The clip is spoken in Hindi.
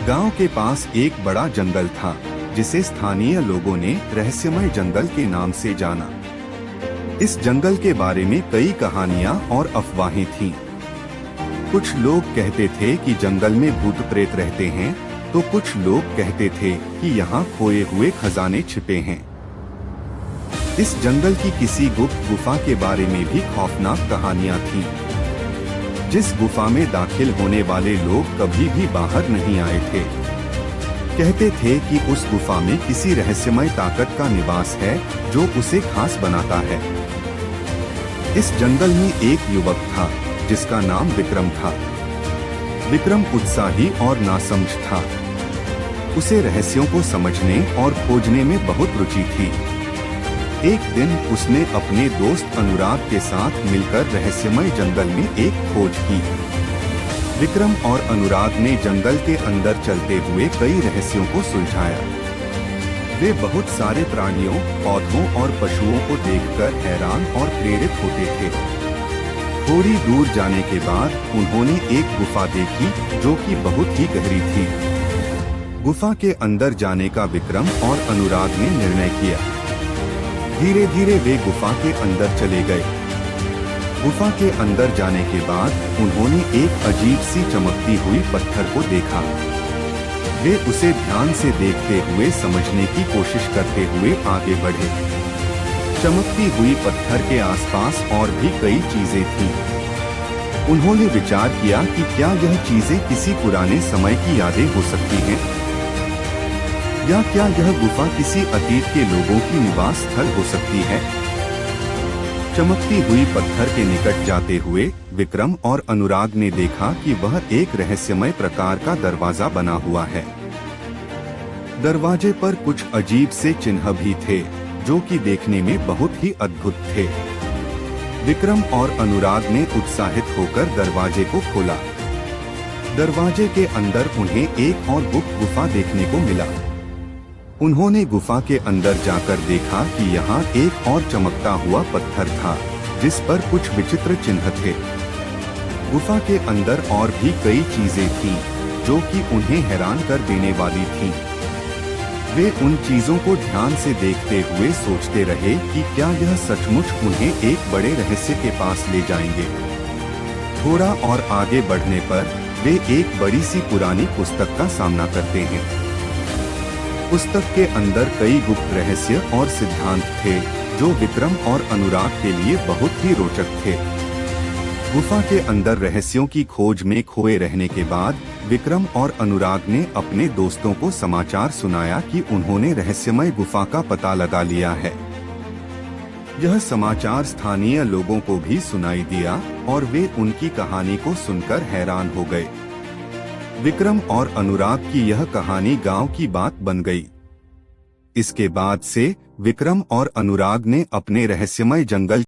गांव के पास एक बड़ा जंगल था, जिसे स्थानीय लोगों ने रहस्यमय जंगल के नाम से जाना। इस जंगल के बारे में कई कहानियां और अफवाहें थीं। कुछ लोग कहते थे कि जंगल में भूत प्रेत रहते हैं, तो कुछ लोग कहते थे कि यहाँ खोए हुए खजाने छिपे हैं। इस जंगल की किसी गुप्त गुफा के बारे में भी खौफनाक कहानियां थीं, जिस गुफा में दाखिल होने वाले लोग कभी भी बाहर नहीं आए थे। कहते थे कि उस गुफा में किसी रहस्यमय ताकत का निवास है, जो उसे खास बनाता है। इस जंगल में एक युवक था, जिसका नाम विक्रम था। विक्रम उत्साही और नासमझ था। उसे रहस्यों को समझने और खोजने में बहुत रुचि थी। एक दिन उसने अपने दोस्त अनुराग के साथ मिलकर रहस्यमय जंगल में एक खोज की। विक्रम और अनुराग ने जंगल के अंदर चलते हुए कई रहस्यों को सुलझाया। वे बहुत सारे प्राणियों, पौधों और पशुओं को देखकर हैरान और प्रेरित होते थे। थोड़ी दूर जाने के बाद उन्होंने एक गुफा देखी, जो कि बहुत ही गहरी थी। गुफा के अंदर जाने का विक्रम और अनुराग ने निर्णय किया। धीरे धीरे वे गुफा के अंदर चले गए। गुफा के अंदर जाने के बाद उन्होंने एक अजीब सी चमकती हुई पत्थर को देखा। वे उसे ध्यान से देखते हुए समझने की कोशिश करते हुए आगे बढ़े। चमकती हुई पत्थर के आसपास और भी कई चीजें थीं। उन्होंने विचार किया कि क्या यह चीजें किसी पुराने समय की यादें हो सकती हैं, या क्या यह गुफा किसी अतीत के लोगों की निवास स्थल हो सकती है। चमकती हुई पत्थर के निकट जाते हुए विक्रम और अनुराग ने देखा कि वह एक रहस्यमय प्रकार का दरवाजा बना हुआ है। दरवाजे पर कुछ अजीब से चिन्ह भी थे, जो कि देखने में बहुत ही अद्भुत थे। विक्रम और अनुराग ने उत्साहित होकर दरवाजे को खोला। दरवाजे के अंदर उन्हें एक और गुप्त गुफा देखने को मिला। उन्होंने गुफा के अंदर जाकर देखा कि यहाँ एक और चमकता हुआ पत्थर था, जिस पर कुछ विचित्र चिन्ह थे। गुफा के अंदर और भी कई चीजें थीं, जो कि उन्हें हैरान कर देने वाली थीं। वे उन चीजों को ध्यान से देखते हुए सोचते रहे कि क्या यह सचमुच उन्हें एक बड़े रहस्य के पास ले जाएंगे। थोड़ा और आगे बढ़ने पर वे एक बड़ी सी पुरानी पुस्तक का सामना करते हैं। पुस्तक के अंदर कई गुप्त रहस्य और सिद्धांत थे, जो विक्रम और अनुराग के लिए बहुत ही रोचक थे। गुफा के अंदर रहस्यों की खोज में खोए रहने के बाद विक्रम और अनुराग ने अपने दोस्तों को समाचार सुनाया कि उन्होंने रहस्यमय गुफा का पता लगा लिया है। यह समाचार स्थानीय लोगों को भी सुनाई दिया और वे उनकी कहानी को सुनकर हैरान हो गए। विक्रम और अनुराग की यह कहानी गांव की बात बन गई। इसके बाद से विक्रम और अनुराग ने अपने रहस्यमय जंगल